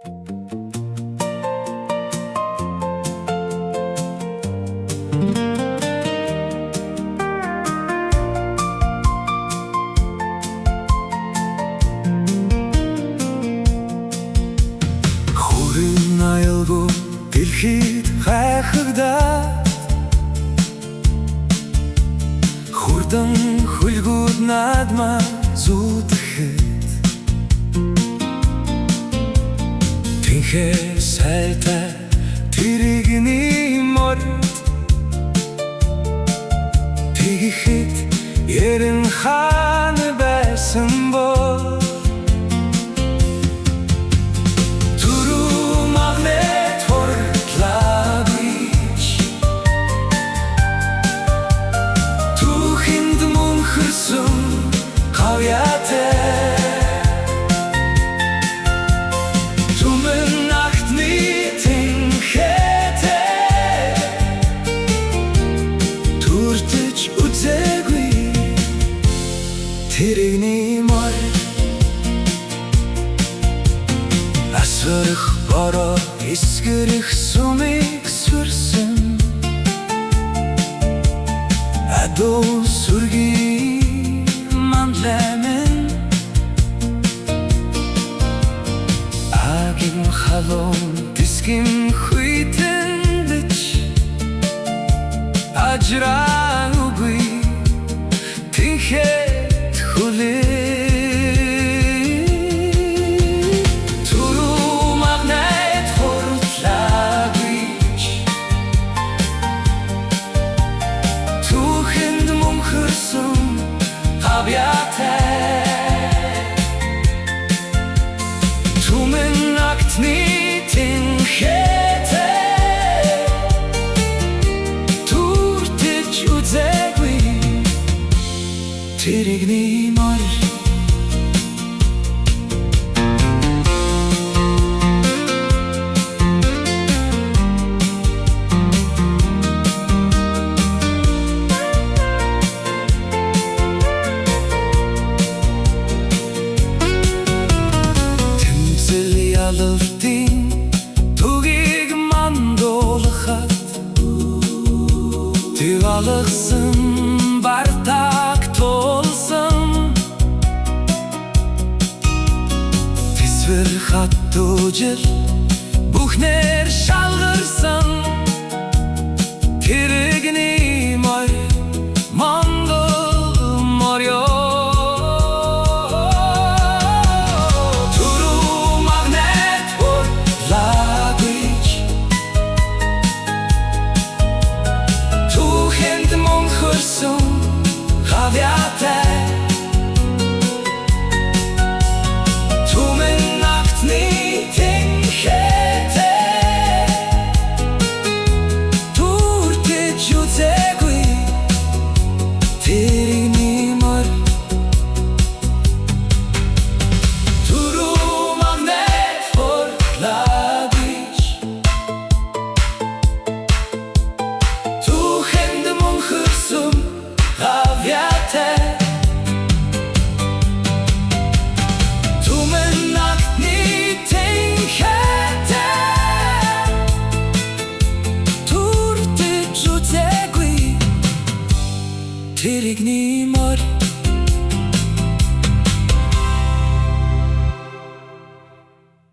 Хүрэн аялгүй дэлхийд гайхагдаад хурдан хөлгүүд наадмаа зүүдэхэд тэнхээ сайтай тэрэгний морд тэгэхэд ярин хаан байсан бол тэрэгний мор асарх бороо эсгэрэх сумыг сүрсэн адуу сүргийн манлаймын агийн халуун дисгим хүйтэн дэч ажраагүй тэнхээ тэрэгний мор тэмцэл ялалтын түгийг мандуулахад тэг алгасан бартаг тулсан тэсвэр хаттуужил бүхнэр шалгарсан тэрэгний мор